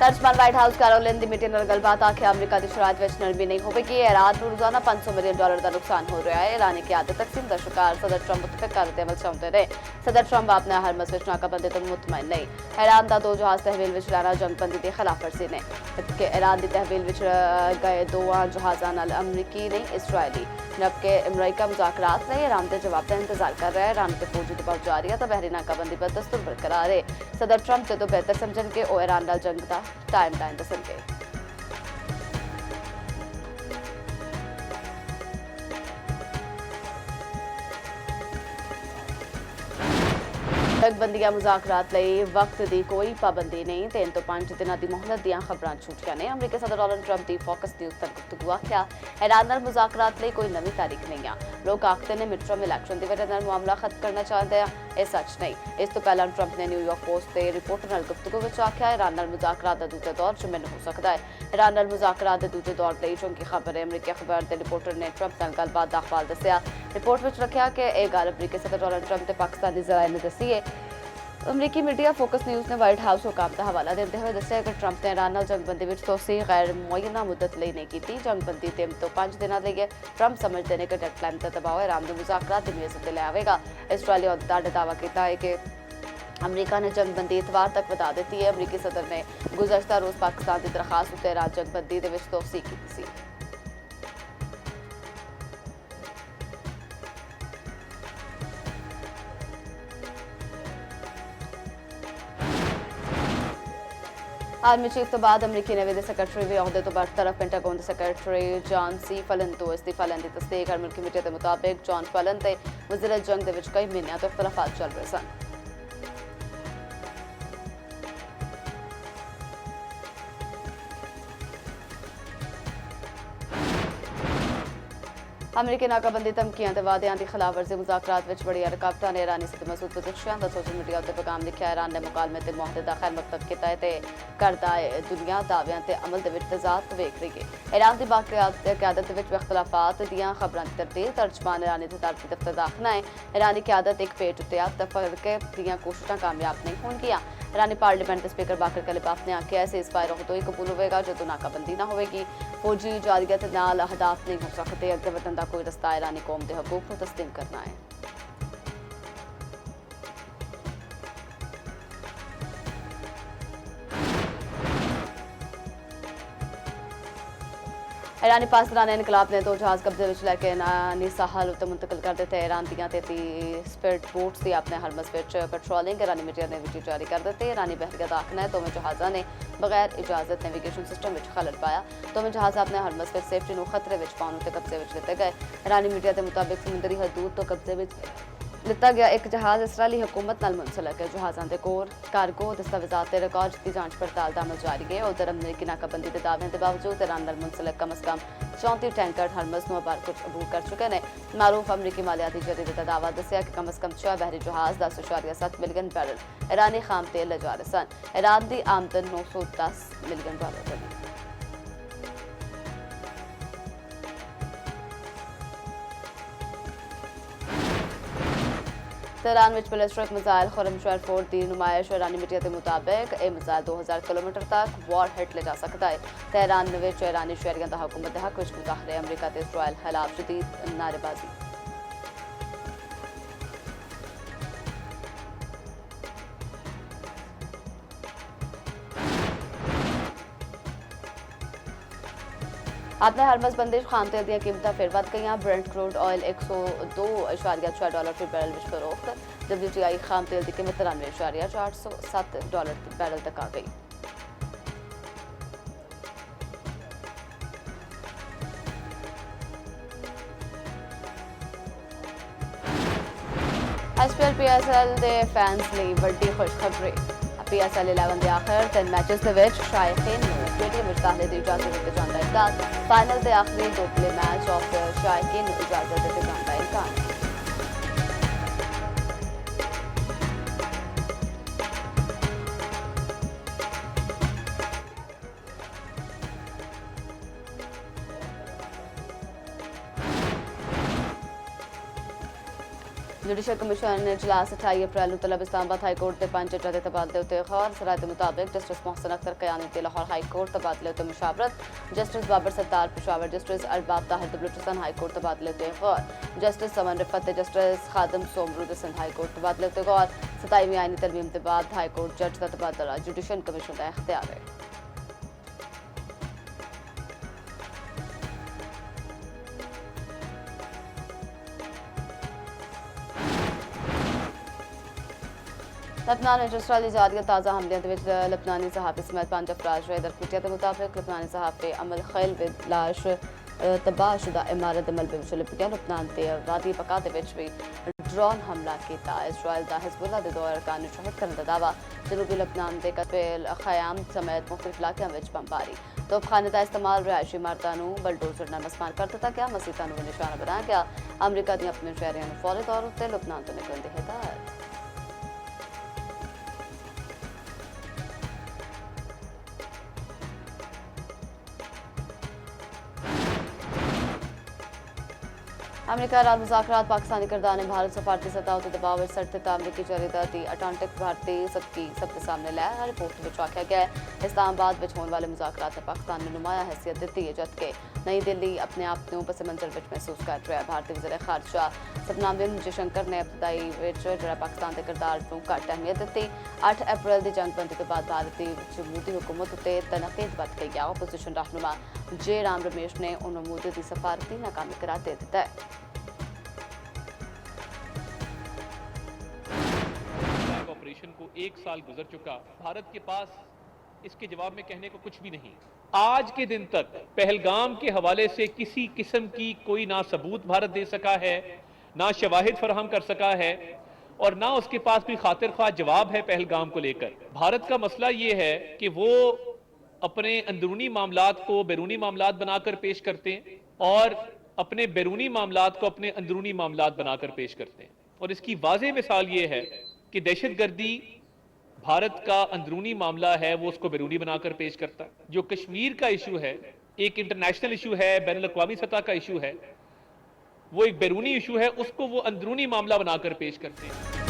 तर्जमान white house Caroline meeting गलबात आखिर अमरीका की शरारत में नरमी नहीं होगी। ईरान को रोजाना $500 मिलियन का नुकसान हो रहा है। ईरानी क्यादत तकसीम का शिकार सदर ट्रंप मुतफिक करते अमल चाहते रहे। सदर ट्रंप अपने हर मसले नाकाबंदी तो मुतमैन नहीं। ईरान का 2 जहाज तहवील में लाना जंगबंदी की खिलाफ वर्जी ने ईरान की तहवील में गए 2 जहाजा अमरीकी नहीं इसराइली जबकि अमरीका मुज़ाकरात ने ईरान के जवाब का इंतजार कर रहा है। ईरान के फौजी दबाव जारी है तो बहरी नाकाबंदी पर दस्तूर बरकरार है। सदर ट्रंप तो बेहतर समझन के और ईरान नाल जंग का टाइम दसन के जंगबंदियां मुज़ाकरात लई वक्त की कोई पाबंदी नहीं। 3 तो 5 दिनों की मोहलत दियां खबरां छूटियां ने। अमरीकी सदर डोनाल्ड ट्रंप की फोकस न्यूज़ तक गुफ्तगू आख्या ईरान नाल मुज़ाकरात लई कोई नवी तारीख नहीं है। लोग आखते ने मिड टर्म इलैक्शन की वजह नाल मामला खत्म करना चाहते हैं, यह सच नहीं। इस तो पहला ट्रंप ने न्यूयॉर्क पोस्ट के रिपोर्टर नाल गुफ्तगू विच आख्या ईरान नाल मुज़ाकरात दा दूजा दौर जुम्मे हो सकता है। ईरान नाल मुज़ाकरात दे दूजे दौर लई चौंकी खबर है। अमरीकी अखबार के रिपोर्टर ने ट्रंप नाल गलबात दा हवाला दस्सिया। रिपोर्ट विच रखिया कि यह गल अमरीकी सदर डोनाल्ड ट्रंप ते पाकिस्तानी ज़राए ने दस्सी है। अमरीकी मीडिया फोकस न्यूज़ ने व्हाइट हाउस हुकाम का हवाला देते हुए दस्सिया कि ट्रंप ने ईरान नाल जंगबंदी विच तोसी गैर मुअय्यना मुद्दत लई नहीं की। जंगबंदी 3 तो 5 दिनों लई ट्रंप समझते हैं कि डेडलाइन का दबाव ईरान के मुज़ाकरात की मेज़ उत्ते ले आवेगा। इसराइली अहदेदार ने दावा किया है कि अमरीका ने जंगबंदी इतवार तक वधा दी है। अमरीकी सदर ने गुज़श्ता रोज़ पाकिस्तान की दरखास्त उत्ते ईरान जंगबंदी दे विच तोसी की सी। आर्मी चीफ तो बाद अमरीकी नेवी के सैकटरी भी अहदे तो बरतरफ पेंटागन के सैकटरी जॉन सी फलन तो इस्तीफा लैन की तस्दीक। हर मुल्की मीडिया के मुताबिक जॉन फलन ते वज़ीर जंग के कई महीनों तो इख्तलाफात चल रहे सन। अमरीकी नाकाबंदी धमकियां ते वादियां की खिलाफ वर्जी मुज़ाकरात विच बड़ी रुकावटां ने ईरानी सदी मसूद पोजीशन का सोशल मीडिया उत्ते पैगाम लिखिया। ईरान ने मुकालमे ते मुआहदे दा खैर मकसद कीता है ते करदा है दुनिया दावियां ते अमल दे विच तजाद वेख रही है। ईरान की क्यादत विच इख्तलाफात दियां खबरां दी तरतीब। तर्जमान ईरानी सदारती दफ्तर दा आखना है ईरानी क्यादत एक पेट उत्ते तफरके दियां कोशिशां कामयाब नहीं होणगियां। ईरानी पार्लीमेंट के स्पीकर बाकर कलिबाफ ने आख्या सीज़ फायर उदों ही कबूल होगा जो नाकाबंदी ना होगी। फौजी जारियत नाल अहदाफ नहीं हो सकते। अगे वधन का कोई रस्ता ईरानी कौम के हकूक को तस्लीम करना है। ईरानी पासदारान इनकलाब ने 2 जहाज कब्जे में लैके नानी साहल उत्ते मुंतकिल कर दिते। ईरान दियां 33 स्पीड बोट्स की अपने हरमस विच पेट्रोलिंग ईरानी मीडिया ने वीडियो जारी कर दिते। ईरानी बहरिया का आखना है दोवें जहाज़ों ने बगैर इजाजत नेविगेशन सिस्टम में खलल पाया। दोवें जहाज़ अपने हरमस विच सेफ्टी को खतरे में पाउण उत्ते कब्जे में लिते गए। ईरानी मीडिया के मुताबिक समुद्री हदूद तो कब्जे में लिता गया एक जहाज़ इसराइली हुकूमत नाल मुंसलिक है। जहाज़ों के कोर कार्गो दस्तावेजात के रिकॉर्ड की जांच पड़ताल का अमल जारी है। उधर अमरीकी नाकाबंदी के दावे के बावजूद ईरान नाल मुंसलिक कम अज कम 34 टैंकर हरमस अबार कुछ अबूर कर चुके हैं। मारूफ अमरीकी मालियाती जरीदे का दावा दस्सिया कि कम अज कम 6 बहरी जहाज़ 10.7 मिलियन बैरल ईरानी खाम तेल ले जा रहे सन। ईरान की आमदन $910 मिलियन बनी। तेहरान में बैलिस्टिक मिसाइल खुरमशहर 4 की नुमाइश। ईरानी मीडिया के मुताबिक यह मिसाइल 2000 किलोमीटर तक वॉर हिट ले जा सकता है। तेहरान में ईरानी शहरियों का हुकूमत के हक में मुजाहरे। अमरीका के इसराइल खिलाफ शदीद नारेबाजी। अपने हरमस बंदिश खाम तेल दी कीमत फिर वध गई। ब्रेंट क्रूड ऑयल $102.6 फी बैरल में फरोख्त। WTI खाम तेल की कीमत $93.407 बैरल तक आ गई। SPL PSL के फैंस लिए बड़ी खुशखबरी। PSL 11 के आखिर 10 मैचेस के विच शायकीन स्टेडियम में दाखिले की इजाजत दिते जाने का इम्कान। फाइनल के आखिरी 2 प्ले मैच ऑफ शायकीन इजाजत दिते जाने का इम्कान। जुडिशल कमीशन ने इजलास 28 अप्रैल ਨੂੰ ਤਲਬ ਇਸਲਾਮਾਬਾਦ ਹਾਈ ਕੋਰਟ ਦੇ 5 ਜੱਜਾਂ ਦੇ ਤਬਾਦਲੇ ਉੱਤੇ ਗੌਰ ਸਰਾਏ ਦੇ ਮੁਤਾਬਿਕ ਜਸਟਿਸ मोहसिन अख्तर कयानी ਤੇ ਲਾਹੌਰ ਹਾਈ ਕੋਰਟ ਤਬਾਦਲੇ ਉੱਤੇ ਮੁਸ਼ਾਵਰਤ ਜਸਟਿਸ ਬਾਬਰ ਸੱਤਾਰ ਪਿਸ਼ਾਵਰ ਜਸਟਿਸ ਅਰਬਾਬ ਤਾਹਿਰ ਦੇ ਬਲੂਚਿਸਤਾਨ ਹਾਈ ਕੋਰਟ ਤਬਾਦਲੇ ਉੱਤੇ ਗੌਰ ਜਸਟਿਸ ਸਮਨ ਰਿਫਤ ਤੇ ਜਸਟਿਸ ਖਾਦਮ ਸੋਮਰੂ ਦੇ ਸਿੰਧ ਹਾਈ ਕੋਰਟ ਤਬਾਦਲੇ ਉੱਤੇ ਗੌਰ 27ਵੀਂ ਆਈਨੀ ਤਰਮੀਮ ਦੇ ਬਾਅਦ ਹਾਈ ਕੋਰਟ ਜੱਜ ਦਾ ਤਬਾਦਲਾ जुडिशल कमीशन ਦਾ इख्तियार है। लबनान में इसराइली जारी ताज़ा हमलियां ਦੇ ਵਿੱਚ ਲਬਨਾਨੀ सहाफ़ी समेत 5 अफराद शहीद मीडिया के मुताबिक लबनानी सहाफ़ी अमल खैल विद लाश तबाहशुदा इमारत ਦੇ ਮਲਬੇ ਵਿੱਚ ਲਿਪ ਗਿਆ। ਲਬਨਾਨ ਤੇ ਵਾਦੀ ਬਕਾ ਦੇ ਵਿੱਚ ਵੀ ड्रोन हमला किया। इसराइल का हिजबुल्ला के 2 अरकान ਨੂੰ शहीद ਕਰਨ ਦਾ ਦਾਅਵਾ। जनूबी लबनान के कत्ल खयाम समेत मुख्तलिफ इलाकों में बमबारी तोपखाने का इस्तेमाल रिहायशी इमारतों को बलडोजर ਨਾਲ मसमार कर दिता गया। मसीतां ਨੂੰ निशाना बनाया गया। अमरीका दी अपने शहरियों को फौरी तौर पर लबनान तो निकलने की हिदायत। अमरीका रात मुज़ाकरात पाकिस्तानी किरदार ने भारत सफारती सतह उत्ते दबाव सड़ते अमरीकी जरीदा दी अटलांटिक भारती सबकी सबके सामने लाया। रिपोर्ट में आख्या गया है इस्लामाबाद में होने वाले मुज़ाकरात ने पाकिस्तान ने नुमाया हैसियत दी है जबकि नई दिल्ली अपने आप को पस मंजर में महसूस कर रहा है। भारतीय वज़ीर खारजा सतनाम जयशंकर ने इब्तदाई जो पाकिस्तान के किरदार को घट अहमियत दी। 8 अप्रैल की जंगबंदी के बाद भारतीय मोदी हुकूमत उत्ते तनकीद बढ़ गई है। ओपोजिशन रहनुमा जे राम रमेश ने उन्होंने मोदी की सफारती नाकामी करार दे दिता है। ऑपरेशन को 1 साल गुजर चुका, भारत के पास इसके जवाब में कहने को कुछ भी नहीं। आज के दिन तक पहलगाम के हवाले से किसी किस्म की कोई ना सबूत भारत दे सका है, ना शवाहिद फराहम कर सका है और ना उसके पास कोई खातिर ख्वाह जवाब है पहलगाम को लेकर। भारत का मसला ये है कि वो अपने अंदरूनी मामलात को बैरूनी मामलात बनाकर पेश करते हैं और अपने बैरूनी मामलात को अपने अंदरूनी मामलात बनाकर पेश करते हैं। और इसकी वाज़ेह मिसाल ये है कि दहशतगर्दी भारत का अंदरूनी मामला है, वो उसको बैरूनी बनाकर पेश करता है। जो कश्मीर का इशू है एक इंटरनेशनल इशू है, बैनुल अक़वामी सतह का इशू है, वो एक बैरूनी इशू है, उसको वो अंदरूनी मामला बनाकर पेश करते हैं।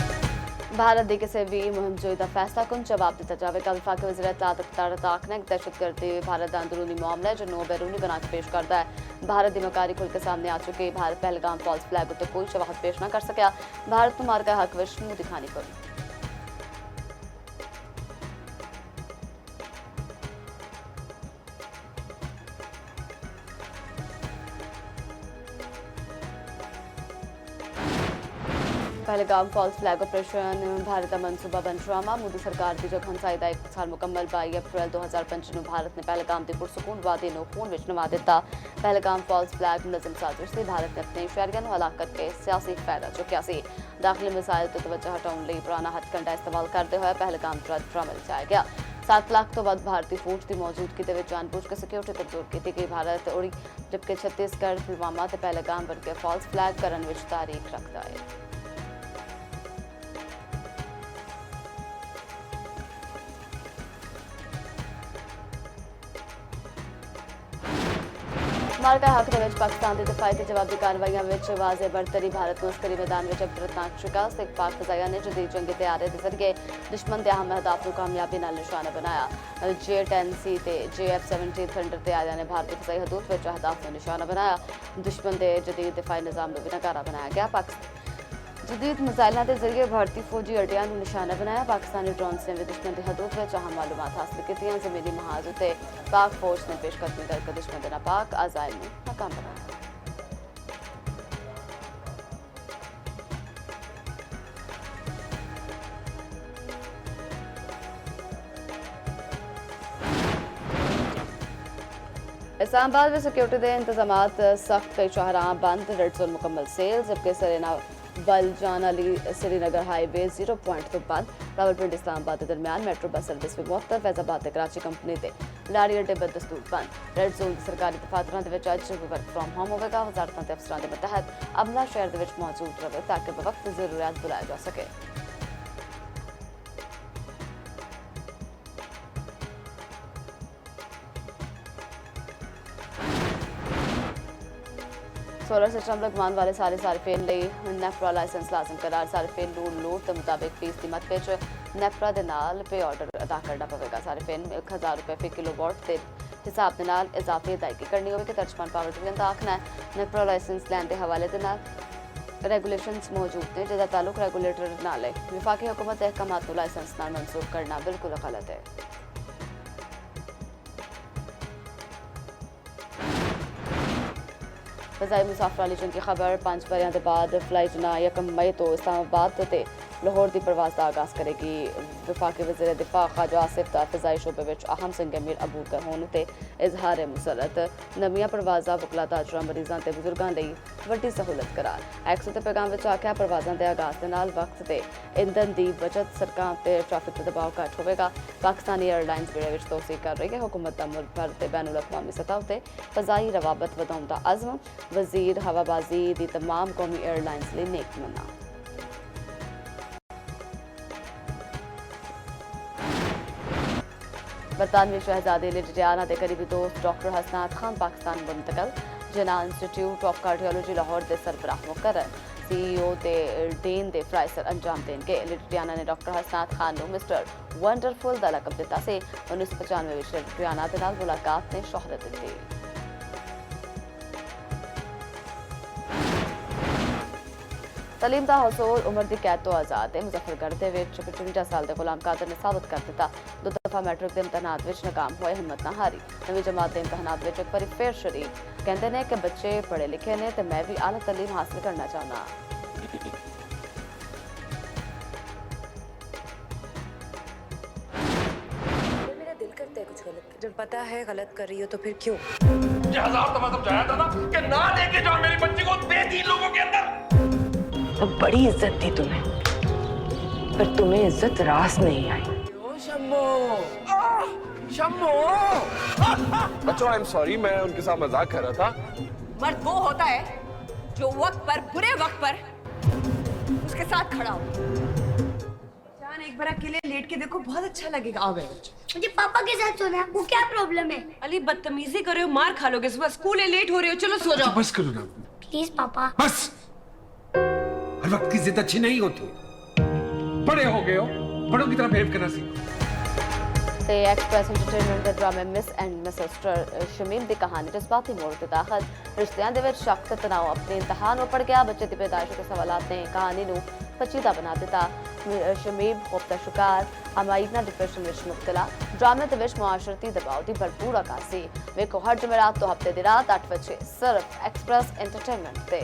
भारत दी किसी भी मुहिम जोई का फैसला कुन जवाब दिता जाएगा। वफाकी वज़ीर इत्तलात ने दहशतगर्दी भारत का अंदरूनी मामला है जो नो बैरूनी बना के पेश करता है। भारत की मकारी खुल के सामने आ चुकी। भारत पहलगाम फॉल्स फ्लैग उत्ते कोई शवाहद पेश न कर सकिया। भारत को मार का हक विच मुंह दिखानी पड़ी। Pahalgam false flag operation Bharat का मनसूबा बन ड्रामा। मोदी सरकार की जो खनसाई का 1 साल मुकम्मल 22 अप्रैल 2005 ਨੂੰ भारत ने पहलगाम की पुरसकून वादी ਨੂੰ खून विच नवा दिता। पहलगाम फॉल्स फ्लैग मुनज़्ज़म साजिश थी। भारत ने अपने शहरियों को हलाक करके सियासी फायदा चुकया सी। दाखिली मिसाइल तो तवज्जो हटाने लिए पुराना हथकंडा इस्तेमाल करते हुए पहलगाम ड्रामा रचाया गया। 7 लाख तो वध भारतीय फौज की मौजूदगी के जानबूझ के सिक्योरिटी कमजोर की गई। भारत उड़ी जबकि छत्तीसगढ़ पुलवामा ते पहलगाम वर्गे फॉल्स फ्लैग करने विच तारीख रखता है। मार का हक में पाकिस्तान की दिफाई की जवाबी कार्रवाइयों में वाज़े बरतरी। भारत को अस्करी मैदान में इबरतनाक शिकस्त। एक पाक फजाइया ने जदीद जंगी तैयारी के जरिए दुश्मन के अहम अहदाफ को कामयाबी नाल निशाना बनाया। J-10C ते JF-17 थंडर तैयारियों ने भारतीय फजाई हदूद में अहदाफ को निशाना बनाया। दुश्मन के जदीद दिफाई निज़ाम को भी नकारा बनाया गया। पाकिस्तान जदीद मिसाइलों के जरिए भारतीय फौजी अड्डियां को निशाना बनाया। पाकिस्तानी ड्रोन ने भी दुश्मन की हदूद में अहम मालूमात हासिल की। जमीनी महाज उत्ते पाक फौज ने पेशकदमी करके दुश्मन के नापाक आज़ाइम को नाकाम बनाया। इस्लामाबाद में सिक्योरिटी के इंतजाम सख्त, कई शाहराह बंद, रेड जोन मुकम्मल सेल। जबकि सरेना बलजान अली श्रीनगर हाईवे 0 पॉइंट तो बंद। रावलपिंडी इस्लामाबाद के दरमियान मेट्रो बस सर्विस भी मुअत्तल। फैजाबाद कराची कंपनी के लाड़ी अड्डे बदस्तूर बंद। रेड जोन के सरकारी दफातरों के अज वर्क फ्रॉम होम होगा। वजारतों के अफसरान के मतहत अमला शहर के मौजूद रहे ताकि बवक्त जरूरियात बुलाया जा सके। सोलर सिस्टम लगवाने वाले सारे सार्फिन ਲਈ ਨੈਪਰਾ ਲਾਇਸੈਂਸ ਲਾਜ਼ਮ ਕਰਾਰ ਸਾਰਫਿਨ ਨੂੰ ਲੋੜ ਦੇ ਮੁਤਾबिक ਫੀਸ ਦੀ ਮਤ ਵਿੱਚ ਨੈਪਰਾ ਦੇ ਨਾਲ ਪੇ ਆਰਡਰ ਅਦਾ ਕਰਨਾ ਪਵੇਗਾ ਸਾਰਫਿਨ 1000 ਰੁਪਏ ਫੀ ਕਿਲੋਵਾਟ ਦੇ ਹਿਸਾਬ ਦੇ ਨਾਲ ਇਜ਼ਾਫੀ ਅਦਾਇਗੀ ਕਰਨੀ ਹੋਵੇਗੀ ਤਰਜਮਾਨ ਪਾਵਰ ਟਿਵਨ ਦਾ ਆਖਣਾ ਹੈ ਨੈਪਰਾ ਲਾਇਸੈਂਸ ਲੈਣ ਦੇ ਹਵਾਲੇ ਦੇ ਨਾਲ रेगुलेशंस मौजूद ने जिसका ताल्लुक रेगुलेटर नाल है विफाकी हुकूमत अहकामात को लाइसेंस नाल मंसूख करना बिल्कुल गलत है। फजाई मुसाफिर वाली जंग की खबर 5 बरियां के बाद फ्लाइट ना 1 मई तो इस्लामाबाद ते लाहौर की परवाज का आगाज करेगी। विफाकी वज़ीर दिफा ख्वाजा आसिफ दा फजाई शोबे विच अहम संगमीर अबूर कर होने ते इजहार मुसरत नवीं परवाजा वकला ताजरा मरीजां ते बुजुर्गां लई वड्डी सहूलत करार। एक्स ते पैगाम विच आख्या परवाजां दे आगाज दे नाल वक्त ते ईंधन दी बचत सड़कां ते ट्रैफिक ते दबाव घट होवेगा। पाकिस्तानी एयरलाइंस बेड़े विच तोसी कर रही है हुकूमत दा मुल्क भर ते बैनुल अक़वामी सतह ते फजाई रवाबत वधाउण दा अज़म वज़ीर हवाबाजी दी तमाम कौमी एयरलाइंस लई नेक मन्ना। बरतानवी शहजादी लिटियाना के करीबी दोस्त डॉक्टर हसनात खान पाकिस्तान मुंतकल। Jinnah institute of cardiology Lahore के सरबराह मुकर्रर CEO ते डीन दे फ्राइसर अंजाम देंगे। लिटियाना ने डॉक्टर हसनात खान को मिस्टर वंडरफुल का लकब दिता से 1995 में लिटियाना के नाल मुलाकात ने शोहरत दी। तलीम का हसूल उम्र की कैद तो आज़ाद है। मुजफ्फरगढ़ के 55 साल के गुलाम कादर ने साबित कर दिता 2 दफा मैट्रिक के इम्तहानात में नाकाम हुए हिम्मत ना हारी। नवी जमात के इम्तहानात में एक बार फिर शरीक कहते हैं कि बच्चे पढ़े लिखे ने तो मैं भी आला तलीम हासिल करना चाहना। मेरा दिल करता है कुछ गलत जब पता है गलत कर रही हो तो फिर क्यों? 1000 दफा समझाया था ना कि ना लेके जाओ मेरी बच्ची को दे 3 लोगों के अंदर। तो बड़ी इज्जत थी तुम्हें पर तुम्हें इज्जत रास नहीं आई। शम्मो बच्चों आई एम सॉरी मैं उनके साथ मजाक कर रहा था। मर्द वो होता है जो वक्त पर बुरे वक्त पर उसके साथ खड़ा हो। जान एक बार अकेले लेट के देखो बहुत अच्छा लगेगा। आओ बैठ। मुझे पापा के साथ सोना है। वो क्या प्रॉब्लम है? अली बदतमीजी कर रहे हो मार खा लोगे। सुबह स्कूल है लेट हो रहे हो चलो सो जाओ। बस करो ना प्लीज पापा। बस हर वक्त की जिद अच्छी नहीं होती। बड़े हो गए हो बड़ों की तरह बिहेव करना सीखो। ते एक्सप्रेस एंटरटेनमेंट के ड्रामे मिस एंड मिसेस शमीम की कहानी जज्बाती मोड़ ते दाखिल रिश्तियां दे विच शक ते तनाव अपने इंतहान पड़ गया। बच्चे की पैदाइश के सवालात ने कहानी नूं पचीदा बना दिता। शमीम खौफ का शिकार अमाइना डिप्रेशन विच मुब्तला ड्रामे दे विच मुआशरती दबाव की भरपूर अक्कासी वेखो हर जमेरात तो हफ्ते दी रात 8 बजे सिर्फ एक्सप्रेस एंटरटेनमेंट ते।